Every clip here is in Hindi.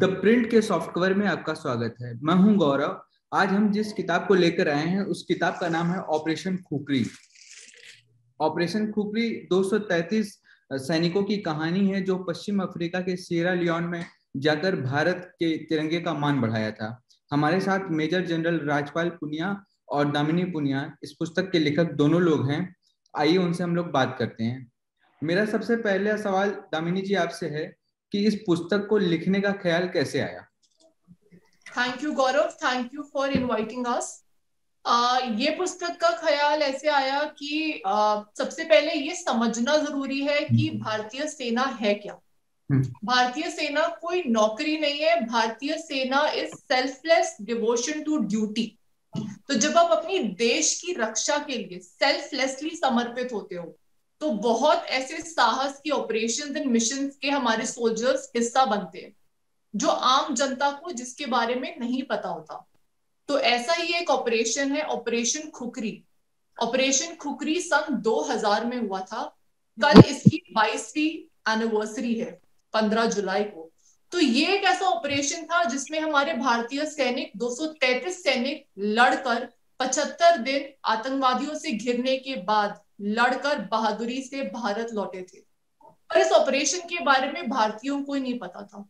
द प्रिंट के सॉफ्टवेयर में आपका स्वागत है। मैं हूं गौरव। आज हम जिस किताब को लेकर आए हैं उस किताब का नाम है ऑपरेशन खुकरी। ऑपरेशन खुकरी 233 सैनिकों की कहानी है जो पश्चिम अफ्रीका के सिएरा लियोन में जाकर भारत के तिरंगे का मान बढ़ाया था। हमारे साथ मेजर जनरल राजपाल पुनिया और दामिनी पुनिया इस पुस्तक के लेखक दोनों लोग हैं। आइए उनसे हम लोग बात करते हैं। मेरा सबसे पहला सवाल दामिनी जी आपसे है कि इस पुस्तक को लिखने का ख्याल कैसे आया। Thank you Gaurav, thank you for inviting us. ये पुस्तक का ख्याल ऐसे आया कि सबसे पहले ये समझना जरूरी है कि भारतीय सेना है क्या। भारतीय सेना कोई नौकरी नहीं है। भारतीय सेना is selfless devotion to duty. तो जब आप अपनी देश की रक्षा के लिए सेल्फलेसली समर्पित होते हो तो बहुत ऐसे साहस के ऑपरेशंस एंड मिशंस के हमारे सोल्जर्स हिस्सा बनते हैं जो आम जनता को जिसके बारे में नहीं पता होता। तो ऐसा ही एक ऑपरेशन है, ऑपरेशन खुकरी। ऑपरेशन खुकरी सन 2000 में हुआ था। कल इसकी 22वीं एनिवर्सरी है, 15 जुलाई को। तो ये एक ऐसा ऑपरेशन था जिसमें हमारे भारतीय सैनिक 233 सैनिक लड़कर 75 दिन आतंकवादियों से घिरने के बाद लड़कर बहादुरी से भारत लौटे थे। पर इस ऑपरेशन के बारे में भारतीयों को ही नहीं पता था।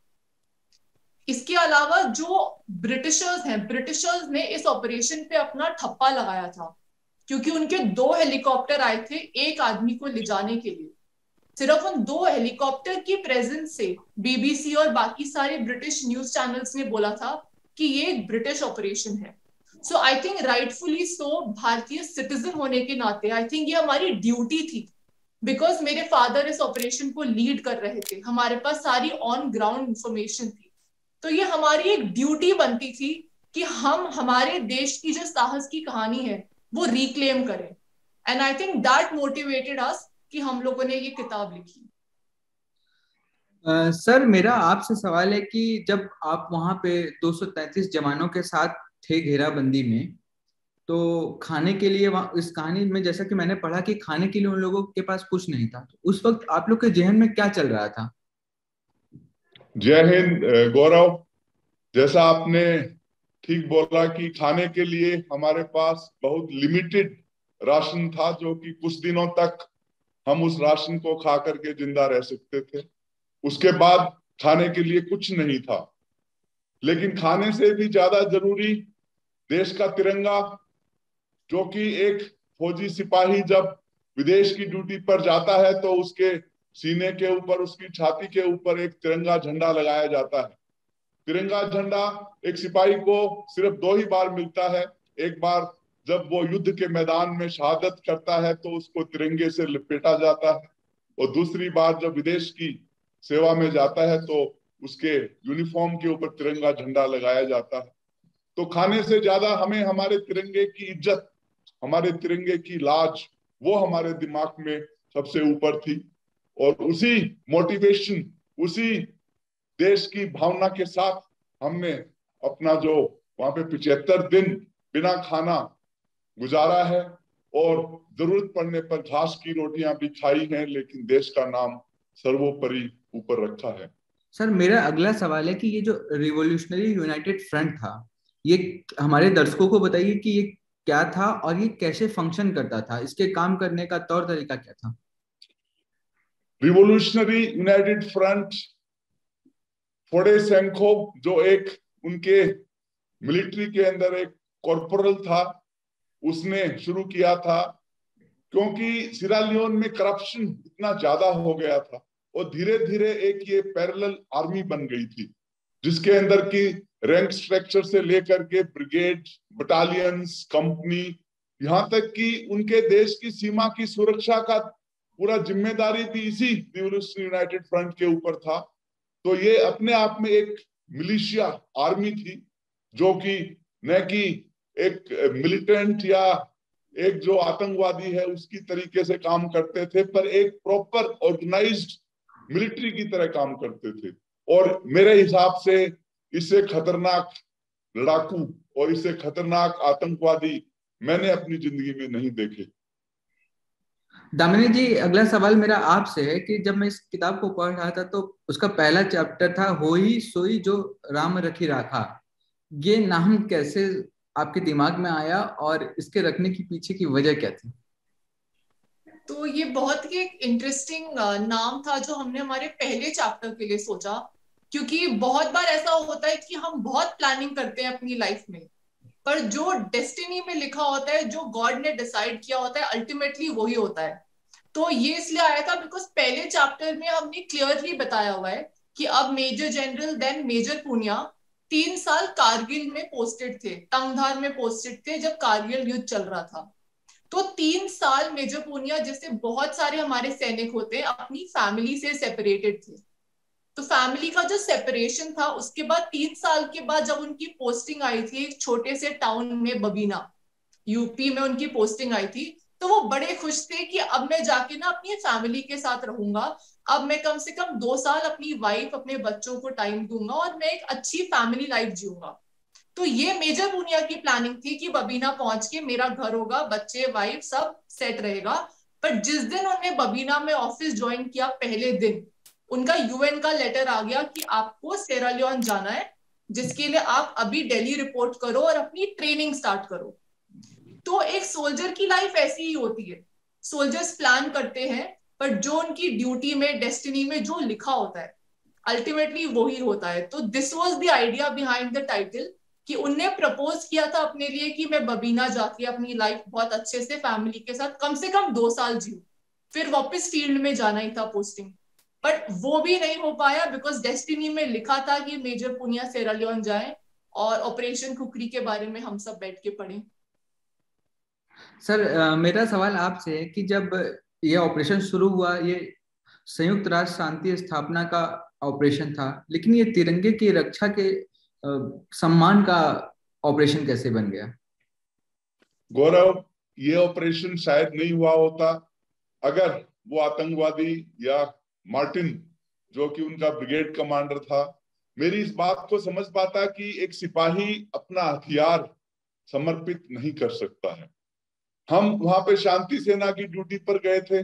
इसके अलावा जो ब्रिटिशर्स हैं, ब्रिटिशर्स ने इस ऑपरेशन पे अपना ठप्पा लगाया था क्योंकि उनके 2 हेलीकॉप्टर आए थे एक आदमी को ले जाने के लिए। सिर्फ उन 2 हेलीकॉप्टर की प्रेजेंस से बीबीसी और बाकी सारे ब्रिटिश न्यूज चैनल्स ने बोला था कि ये एक ब्रिटिश ऑपरेशन है। सो आई थिंक राइटफुली सो, भारतीय सिटीजन होने के नाते आई थिंक ये हमारी ड्यूटी थी। बिकॉज मेरे फादर इस ऑपरेशन को लीड कर रहे थे, हमारे पास सारी ऑन ग्राउंड इंफॉर्मेशन थी। तो ये हमारी एक ड्यूटी बनती थी कि हम हमारे देश की जो साहस की कहानी है वो रिक्लेम करें। And I think that motivated us कि हम लोगों ने ये किताब लिखी। सर, मेरा आपसे सवाल है कि जब आप वहां पे 233 जवानों के साथ थे घेराबंदी में, तो खाने के लिए इस कहानी में जैसा कि मैंने पढ़ा कि खाने के लिए उन लोगों के पास कुछ नहीं था, तो उस वक्त आप लोग के जहन में क्या चल रहा था। जय हिंद गौरव। जैसा आपने ठीक बोला कि खाने के लिए हमारे पास बहुत लिमिटेड राशन था, जो कि कुछ दिनों तक हम उस राशन को खा करके जिंदा रह सकते थे। उसके बाद खाने के लिए कुछ नहीं था। लेकिन खाने से भी ज्यादा जरूरी देश का तिरंगा, जो कि एक फौजी सिपाही जब विदेश की ड्यूटी पर जाता है तो उसके सीने के ऊपर, उसकी छाती के ऊपर एक तिरंगा झंडा लगाया जाता है। तिरंगा झंडा एक सिपाही को सिर्फ 2 ही बार मिलता है। एक बार जब वो युद्ध के मैदान में शहादत करता है तो उसको तिरंगे से लपेटा जाता है, और दूसरी बार जब विदेश की सेवा में जाता है तो उसके यूनिफॉर्म के ऊपर तिरंगा झंडा लगाया जाता है। तो खाने से ज्यादा हमें हमारे तिरंगे की इज्जत, हमारे तिरंगे की लाज, वो हमारे दिमाग में सबसे ऊपर थी। और उसी मोटिवेशन, उसी देश की भावना के साथ हमने अपना जो वहां पे 75 दिन बिना खाना गुजारा है, और जरूरत पड़ने पर घास की रोटियां भी खाई हैं, लेकिन देश का नाम सर्वोपरि ऊपर रखा है। सर, मेरा अगला सवाल है कि ये जो रिवॉल्यूशनरी यूनाइटेड फ्रंट था, ये हमारे दर्शकों को बताइए कि ये क्या था और ये कैसे फंक्शन करता था, इसके काम करने का तौर तरीका क्या था। रिवॉल्यूशनरी यूनाइटेड फ्रंट फोडे सेंको, जो एक उनके मिलिट्री के अंदर एक कॉर्पोरल था, उसने शुरू किया था। क्योंकि सिरा लियोन में करप्शन इतना ज्यादा हो गया था और धीरे धीरे एक ये पैरेलल आर्मी बन गई थी, जिसके अंदर की रैंक स्ट्रक्चर से लेकर के ब्रिगेड, बटालियंस, कंपनी, यहाँ तक कि उनके देश की सीमा की सुरक्षा का पूरा जिम्मेदारी भी इसी रिवॉल्यूशनरी यूनाइटेड फ्रंट के ऊपर था। तो ये अपने आप में एक मिलिशिया आर्मी थी, जो कि न कि एक मिलिटेंट या एक जो आतंकवादी है उसकी तरीके से काम करते थे, पर एक प्रॉपर ऑर्गेनाइज्ड मिलिट्री की तरह काम करते थे। और मेरे हिसाब से इससे खतरनाक लड़ाकू और इससे खतरनाक आतंकवादी मैंने अपनी जिंदगी में नहीं देखे। दामिनी जी, अगला सवाल मेरा आपसे है कि जब मैं इस किताब को पढ़ रहा था तो उसका पहला चैप्टर था होई सोई जो राम रखी राखा। ये नाम कैसे आपके दिमाग में आया और इसके रखने की पीछे की वजह क्या थी? तो ये बहुत ही एक इंटरेस्टिंग नाम था जो हमने हमारे पहले चैप्टर के लिए सोचा, क्योंकि बहुत बार ऐसा होता है कि हम बहुत प्लानिंग करते हैं अपनी लाइफ में, पर जो डेस्टिनी में लिखा होता है, जो गॉड ने डिसाइड किया होता है, अल्टीमेटली वही होता है। तो ये इसलिए आया था बिकॉज पहले चैप्टर में हमने क्लियरली बताया हुआ है कि अब major general then major Poonia 3 साल कारगिल में पोस्टेड थे, तंगधार में पोस्टेड थे जब कारगिल युद्ध चल रहा था। तो 3 साल मेजर पूनिया, जैसे बहुत सारे हमारे सैनिक होते हैं, अपनी फैमिली से सेपरेटेड थे। तो फैमिली का जो सेपरेशन था, उसके बाद 3 साल के बाद जब उनकी पोस्टिंग आई थी एक छोटे से टाउन में, बबीना यूपी में उनकी पोस्टिंग आई थी, तो वो बड़े खुश थे कि अब मैं जाके ना अपनी फैमिली के साथ रहूंगा। अब मैं कम से कम 2 साल अपनी वाइफ, अपने बच्चों को टाइम दूंगा और मैं एक अच्छी फैमिली लाइफ जीऊंगा। तो ये मेजर पूनिया की प्लानिंग थी कि बबीना पहुंच के मेरा घर होगा, बच्चे वाइफ सब सेट रहेगा। पर जिस दिन उन्होंने बबीना में ऑफिस ज्वाइन किया, पहले दिन उनका यूएन का लेटर आ गया कि आपको सेरालियोन जाना है, जिसके लिए आप अभी दिल्ली रिपोर्ट करो और अपनी ट्रेनिंग स्टार्ट करो। तो एक सोल्जर की लाइफ ऐसी ही होती है, सोल्जर्स प्लान करते हैं, पर जो उनकी ड्यूटी में, डेस्टिनी में जो लिखा होता है, अल्टीमेटली वही होता है। तो this was the idea behind the title, कि उनने प्रपोज किया था अपने लिए कि मैं बबीना जाके अपनी लाइफ बहुत अच्छे से फैमिली के साथ कम से कम 2 साल जीऊं, फिर वापस फील्ड में जाना ही था पोस्टिंग। बट वो भी नहीं हो पाया बिकॉज डेस्टिनी में लिखा था कि मेजर पुनिया सेरालियोन जाए, और ऑपरेशन खुकरी के बारे में हम सब बैठ के पढ़े। सर, मेरा सवाल आपसे है कि जब ये ऑपरेशन शुरू हुआ, ये संयुक्त राष्ट्र शांति स्थापना का ऑपरेशन था, लेकिन ये तिरंगे की रक्षा के सम्मान का ऑपरेशन कैसे बन गया? गौरव, ये ऑपरेशन शायद नहीं हुआ होता अगर वो आतंकवादी या मार्टिन, जो कि उनका ब्रिगेड कमांडर था, मेरी इस बात को समझ पाता कि एक सिपाही अपना हथियार समर्पित नहीं कर सकता है। हम वहां पे शांति सेना की ड्यूटी पर गए थे,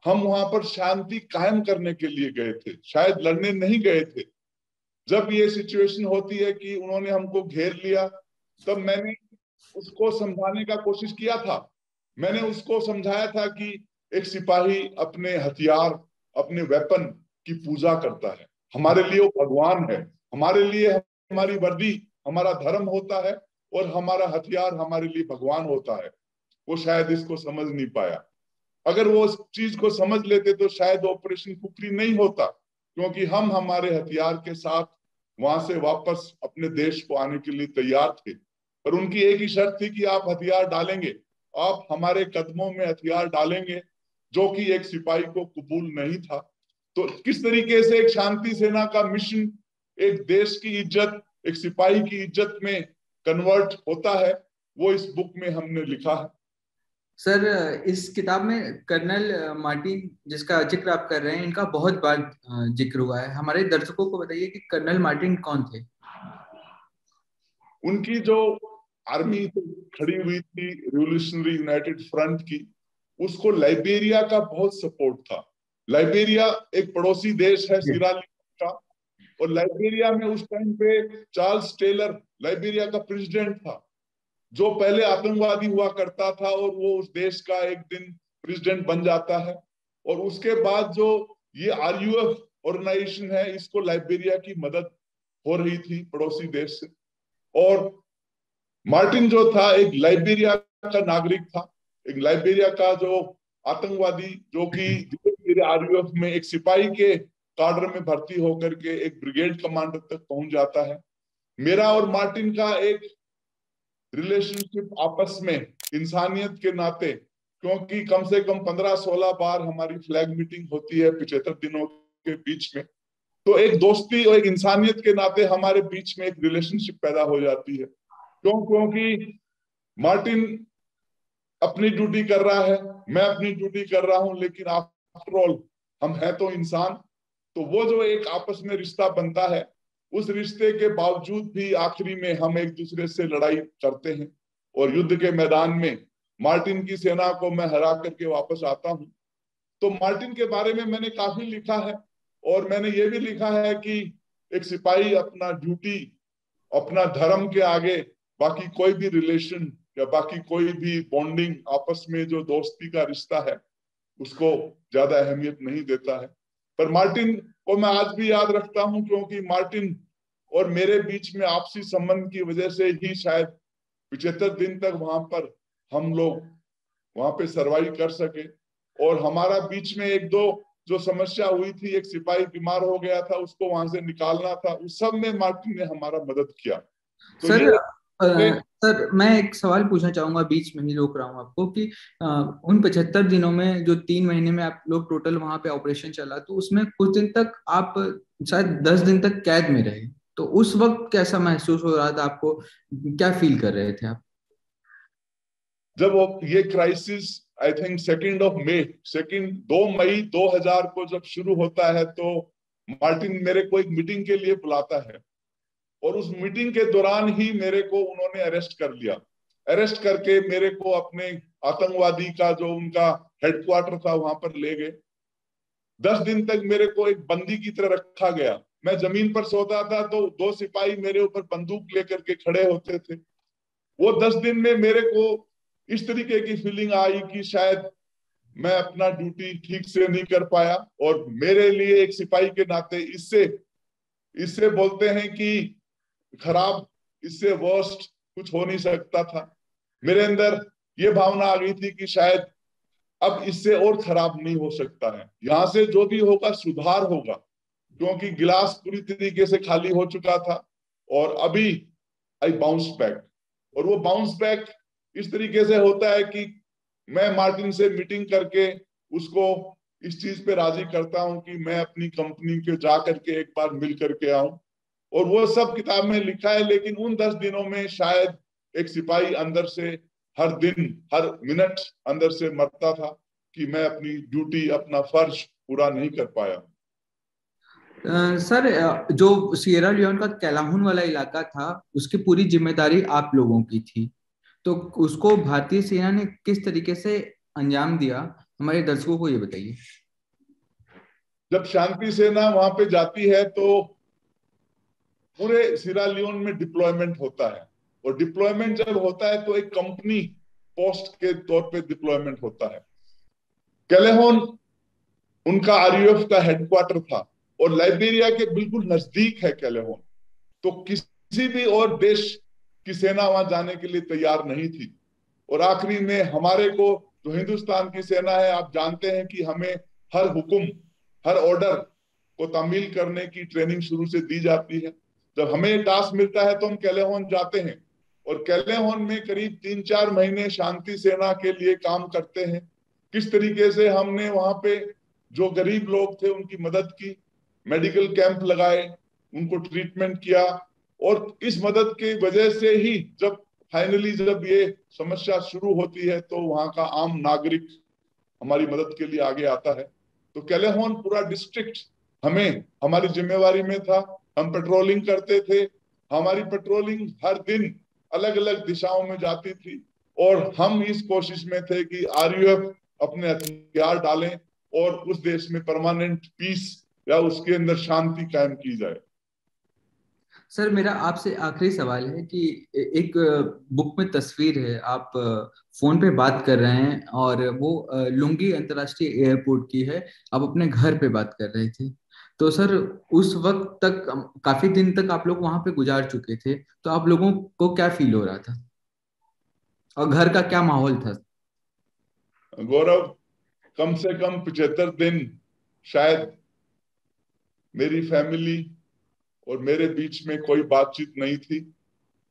हम वहां पर शांति कायम करने के लिए गए थे, शायद लड़ने नहीं गए थे। जब ये सिचुएशन होती है कि उन्होंने हमको घेर लिया, तब मैंने उसको समझाने का कोशिश किया था। मैंने उसको समझाया था कि एक सिपाही अपने हथियार, अपने वेपन की पूजा करता है। हमारे लिए वो भगवान है, हमारे लिए हमारी वर्दी हमारा धर्म होता है, और हमारा हथियार हमारे लिए भगवान होता है। वो शायद इसको समझ नहीं पाया। अगर वो इस चीज को समझ लेते तो शायद ऑपरेशन खुकरी नहीं होता, क्योंकि हम हमारे हथियार के साथ वहां से वापस अपने देश को आने के लिए तैयार थे। पर उनकी एक ही शर्त थी कि आप हथियार डालेंगे, आप हमारे कदमों में हथियार डालेंगे, जो कि एक सिपाही को कबूल नहीं था। तो किस तरीके से एक शांति सेना का मिशन एक देश की इज्जत, एक सिपाही की इज्जत में कन्वर्ट होता है, वो इस बुक में हमने लिखा है। सर, इस किताब में कर्नल मार्टिन, जिसका जिक्र आप कर रहे हैं, इनका बहुत बार जिक्र हुआ है। हमारे दर्शकों को बताइए कि कर्नल मार्टिन कौन थे? उनकी जो आर्मी खड़ी हुई थी रिवोल्यूशनरी यूनाइटेड फ्रंट की, उसको लाइबेरिया का बहुत सपोर्ट था। लाइबेरिया एक पड़ोसी देश है सिरालियोन का, और लाइबेरिया में उस टाइम पे चार्ल्स टेलर लाइबेरिया का प्रेसिडेंट था, जो पहले आतंकवादी हुआ करता था, और वो उस देश का एक दिन प्रेसिडेंट बन जाता है। और उसके बाद जो ये RUF ऑर्गेनाइजेशन है, इसको लाइबेरिया की मदद हो रही थी पड़ोसी देश से। और मार्टिन जो था एक लाइबेरिया का नागरिक था, एक लाइबेरिया का जो आतंकवादी, जो कि धीरे धीरे RUF में एक सिपाही के काडर में भर्ती होकर के एक ब्रिगेड कमांडर तक पहुंच जाता है। मेरा और मार्टिन का एक रिलेशनशिप आपस में इंसानियत के नाते, क्योंकि कम से कम 15-16 बार हमारी फ्लैग मीटिंग होती है 75 दिनों के बीच में, तो एक दोस्ती और एक इंसानियत के नाते हमारे बीच में एक रिलेशनशिप पैदा हो जाती है। क्योंकि मार्टिन अपनी ड्यूटी कर रहा है, मैं अपनी ड्यूटी कर रहा हूं, लेकिन आफ्टर ऑल हम हैं तो इंसान। तो वो जो एक आपस में रिश्ता बनता है, उस रिश्ते के बावजूद भी आखिरी में हम एक दूसरे से लड़ाई करते हैं, और युद्ध के मैदान में मार्टिन की सेना को मैं हरा करके वापस आता हूं। तो मार्टिन के बारे में मैंने काफी लिखा है, और मैंने ये भी लिखा है कि एक सिपाही अपना ड्यूटी, अपना धर्म के आगे बाकी कोई भी रिलेशन या बाकी कोई भी बॉन्डिंग, आपस में जो दोस्ती का रिश्ता है, उसको ज्यादा अहमियत नहीं देता है। पर मार्टिन को मैं आज भी याद रखता हूं, क्योंकि मार्टिन और मेरे बीच में आपसी संबंध की वजह से ही शायद 75 दिन तक वहां पर हम लोग वहां पे सरवाइव कर सके। और हमारा बीच में एक दो जो समस्या हुई थी, एक सिपाही बीमार हो गया था, उसको वहां से निकालना था, उस सब में मार्टिन ने हमारा मदद किया। तो सर, ये सर मैं एक सवाल पूछना चाहूंगा, बीच में ही रोक रहा हूँ आपको, कि उन 75 दिनों में जो 3 महीने में आप लोग टोटल वहां पे ऑपरेशन चला, तो उसमें कुछ दिन तक आप शायद 10 दिन तक कैद में रहे, तो उस वक्त कैसा महसूस हो रहा था आपको, क्या फील कर रहे थे आप? जब ये क्राइसिस आई थिंक 2 मई 2000 को जब शुरू होता है, तो मार्टिन मेरे को एक मीटिंग के लिए बुलाता है, और उस मीटिंग के दौरान ही मेरे को उन्होंने अरेस्ट कर लिया। अरेस्ट करके मेरे को अपने आतंकवादी का जो उनका हेडक्वार्टर था वहां पर ले गए। 10 दिन तक मेरे को एक बंदी की तरह रखा गया। मैं जमीन पर सोता था तो 2 सिपाही मेरे ऊपर बंदूक लेकर के खड़े होते थे। वो 10 दिन में मेरे को इस तरीके की फीलिंग आई कि शायद मैं अपना ड्यूटी ठीक से नहीं कर पाया, और मेरे लिए एक सिपाही के नाते इससे इससे बोलते हैं कि खराब, इससे वर्स्ट कुछ हो नहीं सकता था। मेरे अंदर ये भावना आ गई थी कि शायद अब इससे और खराब नहीं हो सकता है, यहाँ से जो भी होगा सुधार होगा, क्योंकि गिलास पूरी तरीके से खाली हो चुका था। और अभी आई बाउंस बैक, और वो बाउंस बैक इस तरीके से होता है कि मैं मार्टिन से मीटिंग करके उसको इस चीज पे राजी करता हूं कि मैं अपनी कंपनी के जा करके एक बार मिल करके आऊं, और वो सब किताब में लिखा है। लेकिन उन 10 दिनों में शायद एक सिपाही अंदर से हर दिन, हर मिनट अंदर से मरता था कि मैं अपनी ड्यूटी, अपना फर्ज पूरा नहीं कर पाया। सर, जो सिएरा लियोन का कैलाहून वाला इलाका था, उसकी पूरी जिम्मेदारी आप लोगों की थी, तो उसको भारतीय सेना ने किस तरीके से अंजाम दिया, हमारे दर्शकों को ये बताइए। जब शांति सेना वहां पे जाती है तो पूरे सिएरा लियोन में डिप्लॉयमेंट होता है, और डिप्लॉयमेंट जब होता है तो एक कंपनी पोस्ट के तौर पे डिप्लॉयमेंट होता है। कैलेहोन उनका आरयूएफ का हेडक्वार्टर था, और लाइबेरिया के बिल्कुल नजदीक है कैलेहोन। तो किसी भी और देश की सेना वहां जाने के लिए तैयार नहीं थी। और आखिरी में हमारे को, जो हिंदुस्तान की सेना है, आप जानते हैं कि हमें हर हुक्म, हर ऑर्डर को तामील करने की ट्रेनिंग शुरू से दी जाती है। जब हमें ये टास्क मिलता है तो हम कैलेहोन जाते हैं, और कैलेहोन में करीब 3-4 महीने शांति सेना के लिए काम करते हैं। किस तरीके से हमने वहां पे जो गरीब लोग थे उनकी मदद की, मेडिकल कैंप लगाए, उनको ट्रीटमेंट किया, और इस मदद की वजह से ही जब फाइनली जब ये समस्या शुरू होती है तो वहां का आम नागरिक हमारी मदद के लिए आगे आता है। तो कैलेहोन पूरा डिस्ट्रिक्ट हमें, हमारी जिम्मेवारी में था। हम पेट्रोलिंग करते थे, हमारी पेट्रोलिंग हर दिन अलग अलग दिशाओं में जाती थी, और हम इस कोशिश में थे कि आरयूएफ अपने हथियार डालें और उस देश में परमानेंट पीस या उसके अंदर शांति कायम की जाए। सर, मेरा आपसे आखिरी सवाल है कि एक बुक में तस्वीर है, आप फोन पे बात कर रहे हैं, और वो लुंगी अंतर्राष्ट्रीय एयरपोर्ट की है, आप अपने घर पे बात कर रहे थे। तो सर, उस वक्त तक काफी दिन तक आप लोग वहां पे गुजार चुके थे, तो आप लोगों को क्या फील हो रहा था, और घर का क्या माहौल था? गौरव, कम से कम 75 दिन शायद मेरी फैमिली और मेरे बीच में कोई बातचीत नहीं थी,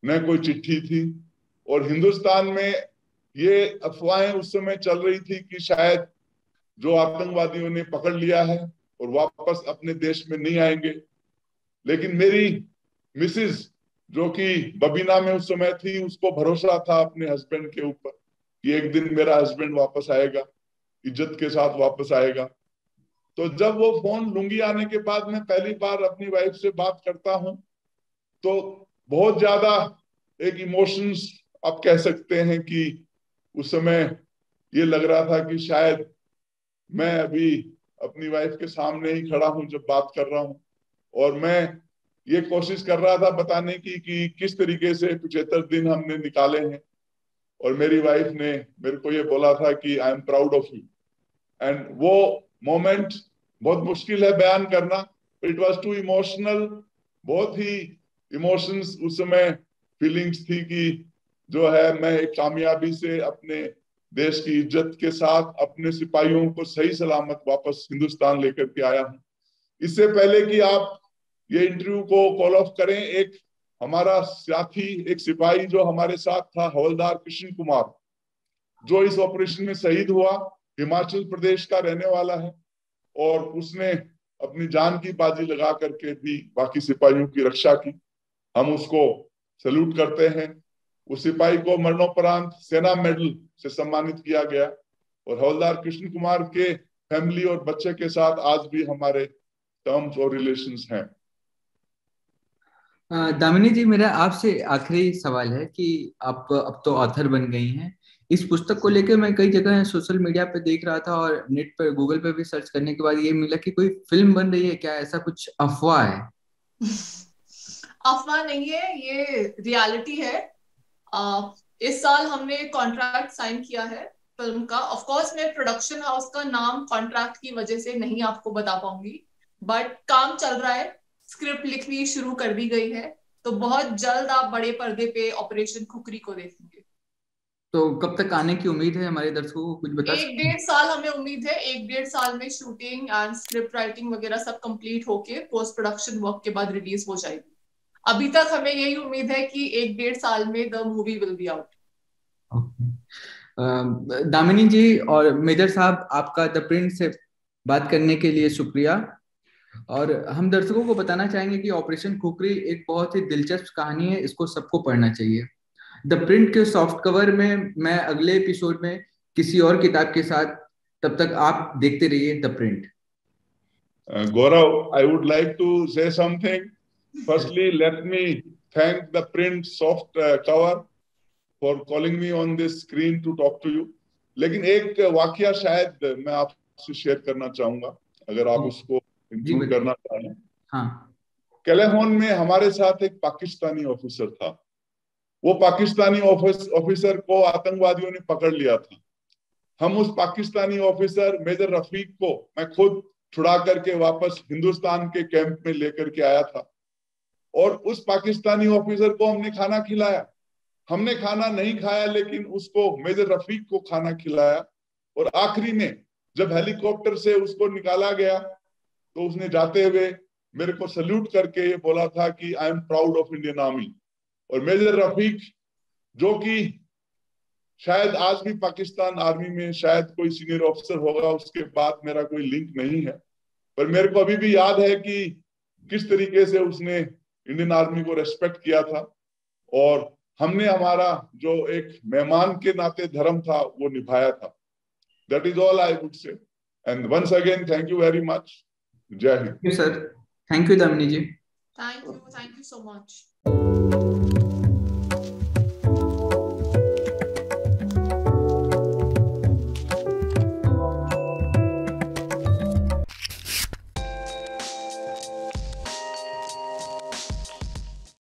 न कोई चिट्ठी थी। और हिंदुस्तान में ये अफवाहें उस समय चल रही थी कि शायद जो आतंकवादियों ने पकड़ लिया है और वापस अपने देश में नहीं आएंगे। लेकिन मेरी मिसिज, जो कि बबीना में उस समय थी, उसको भरोसा था अपने हस्बैंड के ऊपर कि एक दिन मेरा हस्बैंड वापस आएगा, इज्जत के साथ वापस आएगा। तो जब वो फोन लुंगी आने के बाद मैं पहली बार अपनी वाइफ से बात करता हूं, तो बहुत ज्यादा एक इमोशंस आप कह सकते हैं कि उस समय ये लग रहा था कि शायद मैं अभी अपनी वाइफ के सामने ही खड़ा हूं जब बात कर रहा हूं, और मैं ये कोशिश कर रहा था बताने की कि किस तरीके से 75 दिन हमने निकाले हैं। और मेरी वाइफ ने मेरे को ये बोला था कि I am proud of you. And वो मोमेंट बहुत मुश्किल है बयान करना, इट वाज टू इमोशनल। बहुत ही इमोशंस उस समय, फीलिंग्स थी कि जो है मैं एक कामयाबी से अपने देश की इज्जत के साथ अपने सिपाहियों को सही सलामत वापस हिंदुस्तान लेकर के आया हूं। इससे पहले कि आप ये इंटरव्यू को कॉल ऑफ करें, एक हमारा साथी, एक सिपाही जो हमारे साथ था, हवलदार कृष्ण कुमार, जो इस ऑपरेशन में शहीद हुआ, हिमाचल प्रदेश का रहने वाला है, और उसने अपनी जान की बाजी लगा करके भी बाकी सिपाहियों की रक्षा की। हम उसको सैल्यूट करते हैं। उस सिपाही को मरणोपरांत सेना मेडल से सम्मानित किया गया, और हवलदार कृष्ण कुमार के फैमिली और बच्चे के साथ आज भी हमारे टर्म्स और रिलेशंस हैं। दामिनी जी, मेरा आपसे आखिरी सवाल है कि आप अब तो ऑथर बन गई हैं। इस पुस्तक को लेकर मैं कई जगह सोशल मीडिया पे देख रहा था और नेट पर गूगल पे भी सर्च करने के बाद ये मिला कि कोई फिल्म बन रही है। क्या ऐसा कुछ अफवाह है? अफवाह नहीं है, ये रियलिटी है। इस साल हमने कॉन्ट्रैक्ट साइन किया है फिल्म का। ऑफ कोर्स मैं प्रोडक्शन हाउस का नाम कॉन्ट्रैक्ट की वजह से नहीं आपको बता पाऊंगी, बट काम चल रहा है, स्क्रिप्ट लिखनी शुरू कर दी गई है, तो बहुत जल्द आप बड़े पर्दे पे ऑपरेशन खुकरी को देखेंगे। तो कब तक आने की उम्मीद है हमारे दर्शकों को, कुछ बता सकते हैं? 1-1.5 साल हमें उम्मीद है। 1-1.5 साल में शूटिंग एंड स्क्रिप्ट राइटिंग वगैरह सब कंप्लीट होके पोस्ट प्रोडक्शन वर्क के बाद रिलीज हो जाएगी। अभी तक हमें यही उम्मीद है कि 1-1.5 साल में the movie will be out. Damini ji और मेजर साहब, आपका द प्रिंट से बात करने के लिए शुक्रिया। और हम दर्शकों को बताना चाहेंगे कि ऑपरेशन खुकरी एक बहुत ही दिलचस्प कहानी है, इसको सबको पढ़ना चाहिए। द प्रिंट के सॉफ्ट कवर में मैं अगले एपिसोड में किसी और किताब के साथ, तब तक आप देखते रहिए the print. Gaurav, I would like to say something. Firstly, let me thank the print soft cover for calling me on this screen to talk to you. लेकिन एक वाकया शायद मैं आपसे शेयर करना चाहूंगा, अगर आप उसको इंक्लूड करना चाहें। हाँ। कैलेहोन में हमारे साथ एक पाकिस्तानी ऑफिसर था। वो पाकिस्तानी ऑफिसर को आतंकवादियों ने पकड़ लिया था। हम उस पाकिस्तानी ऑफिसर मेजर रफीक को मैं खुद छुड़ा करके वापस हिंदुस्तान के कैंप में लेकर के आया था, और उस पाकिस्तानी ऑफिसर को हमने खाना खिलाया। हमने खाना नहीं खाया, लेकिन उसको, मेजर रफीक को खाना खिलाया। और आखिरी में जब हेलीकॉप्टर से उसको निकाला गया, तो उसने जाते हुए मेरे को सल्यूट करके ये बोला था कि I am proud of Indian army. और मेजर रफीक, जो कि शायद आज भी पाकिस्तान आर्मी में शायद कोई सीनियर ऑफिसर होगा, उसके बाद मेरा कोई लिंक नहीं है, पर मेरे को अभी भी याद है कि किस तरीके से उसने इंडियन आर्मी को रेस्पेक्ट किया था, और हमने हमारा जो एक मेहमान के नाते धर्म था वो निभाया था। That is all I would say, and once again thank you very much. जय हिंद। Sir, thank you Damini ji. Thank you so much.